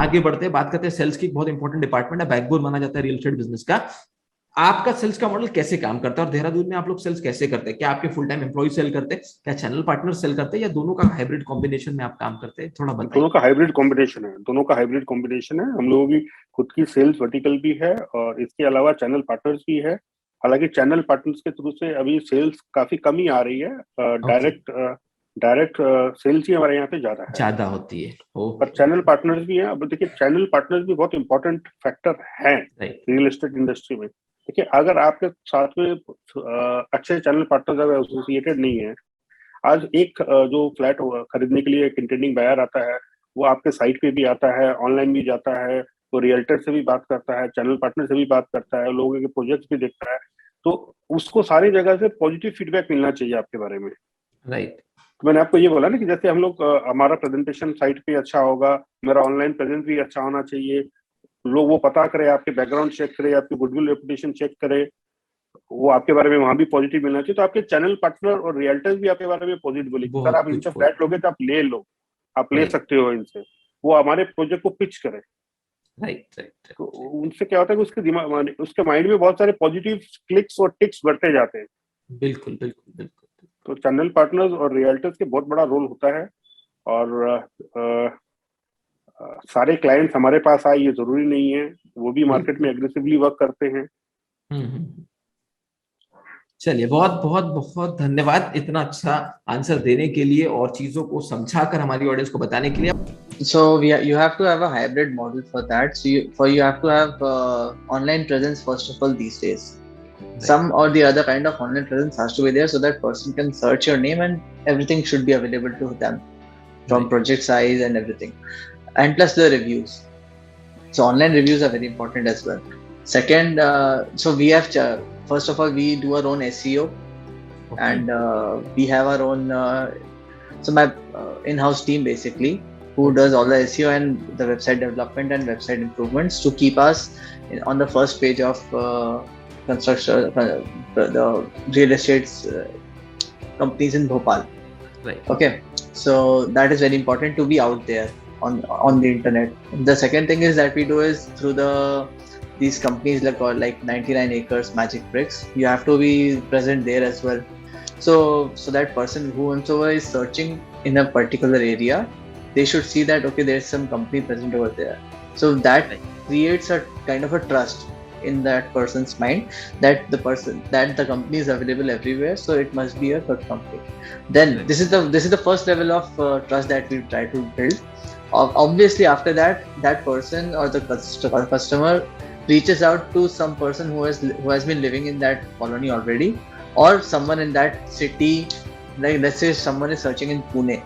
आगे बढ़ते हैं, बात करते हैं सेल्स की। बहुत इंपॉर्टेंट डिपार्टमेंट है, बैकबोन माना जाता है रियल एस्टेट बिजनेस का। आपका सेल्स का मॉडल कैसे काम करता है और देहरादून में आप लोग सेल्स कैसे करते हैं? क्या आपके फुल टाइम एम्प्लॉय सेल करते हैं, क्या चैनल पार्टनर सेल करते हैं, या दोनों का हाइब्रिड कॉम्बिनेशन में आप काम करते हैं? थोड़ा बताइए। दोनों का हाइब्रिड कॉम्बिनेशन है। हम लोगों की खुद की सेल्स वर्टिकल भी है और इसके अलावा चैनल पार्टनर्स भी है। हालांकि चैनल पार्टनर्स के थ्रू से अभी सेल्स काफी कम ही आ रही है। डायरेक्ट सेल्स ही हमारे यहाँ पे ज्यादा होती है। पर चैनल पार्टनर्स भी हैं। अब देखिए, चैनल पार्टनर्स भी बहुत इंपॉर्टेंट फैक्टर हैं रियल एस्टेट इंडस्ट्री में। देखिए, अगर आपके साथ में अच्छे चैनल पार्टनर्स अगर एसोसिएटेड नहीं है, आज एक जो फ्लैट खरीदने के लिए एक इंटेंडिंग बायर आता है, वो आपके साइट पे भी आता है, ऑनलाइन भी जाता है, वो रियल्टर से भी बात करता है, चैनल पार्टनर से भी बात करता है, लोगों के प्रोजेक्ट्स भी देखता है, तो उसको सारी जगह से पॉजिटिव फीडबैक मिलना चाहिए आपके बारे में। राइट। तो मैंने आपको ये बोला ना कि जैसे हम लोग हमारा प्रेजेंटेशन साइट पे अच्छा होगा, मेरा ऑनलाइन प्रेजेंस भी अच्छा होना चाहिए, लोग वो पता करे, आपके बैकग्राउंड चेक करे, आपकी गुडविल रेपुटेशन चेक करे, वो आपके बारे में वहां भी पॉजिटिव मिलना चाहिए। तो आपके चैनल पार्टनर और रियल्टर्स भी आपके बारे में पॉजिटिव बोलेंगे, सर आप इनसे फ्लैट लोगे तो आप ले लो, आप ले सकते हो इनसे, वो हमारे प्रोजेक्ट को पिच करे। राइट। तो उनसे क्या होता है कि उसके दिमाग, उसके माइंड में बहुत सारे पॉजिटिव क्लिक्स और टिक्स बढ़ते जाते हैं। बिल्कुल। तो चैनल पार्टनर्स और रियल्टर्स के बहुत बड़ा रोल होता है। और सारे क्लाइंट्स हमारे पास आए ये जरूरी नहीं है, वो भी मार्केट में एग्रेसिवली वर्क करते हैं। चलिए, बहुत बहुत बहुत धन्यवाद इतना अच्छा आंसर देने के लिए और चीजों को समझाकर हमारी ऑडियंस को बताने के लिए। So you have to have a hybrid model for that. So you have to have online presence first of all these days. Right. Some or the other kind of online presence has to be there so that person can search your name and everything should be available to them from project size and everything. And plus the reviews. So online reviews are very important as well. Second, so we have first of all we do our own SEO, and we have our own so my in-house team basically who does all the SEO and the website development and website improvements to keep us on the first page of construction, the real estate companies in Bhopal. Right. Okay, so that is very important to be out there on the internet. The second thing is that we do is through these companies like 99 Acres, Magic Bricks. You have to be present there as well. So that person whoever is searching in a particular area, they should see that okay, there's some company present over there. So that creates a kind of a trust in that person's mind that the company is available everywhere, so it must be a good company. Then this is the first level of trust that we try to build. Obviously, after that person or the customer reaches out to some person who has been living in that colony already, or someone in that city. Like let's say someone is searching in Pune.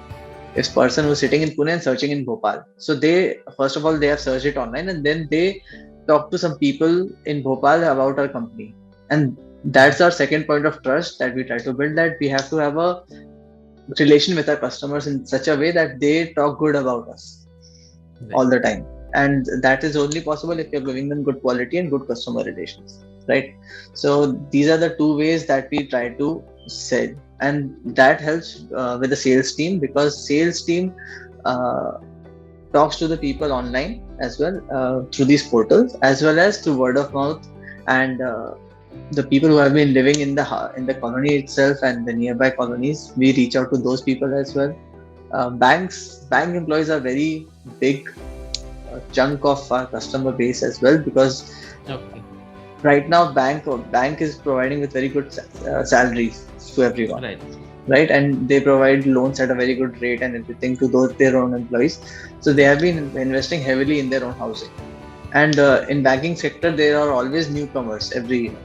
If person who's sitting in Pune and searching in Bhopal, so they first of all they have searched it online and then they talk to some people in Bhopal about our company, and that's our second point of trust that we try to build. That we have to have a relation with our customers in such a way that they talk good about us all the time, and that is only possible if you're giving them good quality and good customer relations, right? So these are the two ways that we try to sell, and that helps with the sales team, because sales team talks to the people online as well through these portals, as well as through word of mouth, and the people who have been living in the colony itself and the nearby colonies, we reach out to those people as well. Bank employees are very big chunk of our customer base as well, because right now bank is providing with very good salaries to everyone, right? And they provide loans at a very good rate and everything to their own employees. So they have been investing heavily in their own housing. And in banking sector, there are always newcomers every year.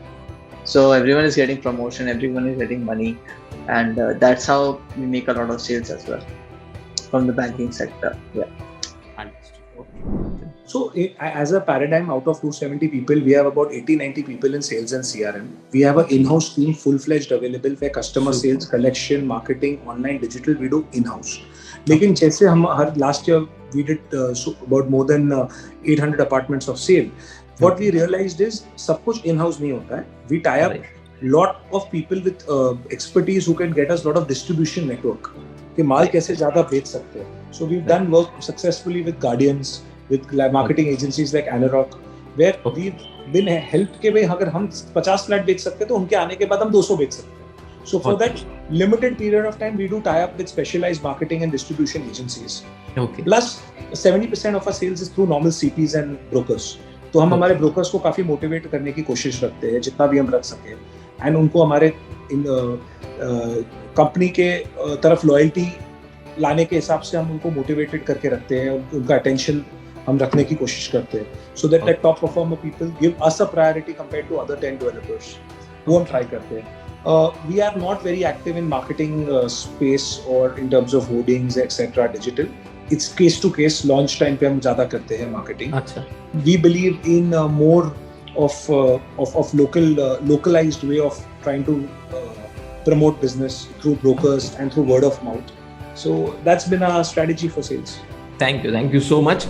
So everyone is getting promotion, everyone is getting money, and that's how we make a lot of sales as well from the banking sector. Yeah. So as a paradigm, out of 270 people, we have about 80-90 people in sales and CRM. We have an in-house team full-fledged available where customer sales, collection, marketing, online, digital, we do in-house. लेकिन जैसे हम last year we did about more than 800 apartments of sale. What we realized is सब कुछ in-house नहीं होता है. We tie up lot of people with expertise who can get us lot of distribution network. कि माल कैसे ज़्यादा बेच सकते हैं. So we've done work successfully with Guardians. with marketing agencies like Anarock, where we've been helped के भाई अगर हम 50 फ्लैट बेच सकते हैं तो उनके आने के बाद हम 200 बेच सकते हैं. So for that limited period of time, we do tie up with specialized marketing and distribution agencies. Okay. Plus 70% of our sales is through normal CPs and brokers. तो हम हमारे brokers को काफी motivate करने की कोशिश रखते हैं जितना भी हम रख सके, and उनको हमारे कंपनी के तरफ loyalty लाने के हिसाब से हम उनको motivated करके रखते हैं, उनका attention हम रखने की कोशिश करते हैं, so that the top performer people give us a priority compared to other 10 developers. वो हम try करते हैं. We are not very active in marketing space or in terms of hoardings, etc. digital. It's case to case. Launch time पे हम ज़्यादा करते हैं marketing. अच्छा. We believe in more of localized way of trying to promote business through brokers and through word of mouth. So that's been our strategy for sales. Thank you so much.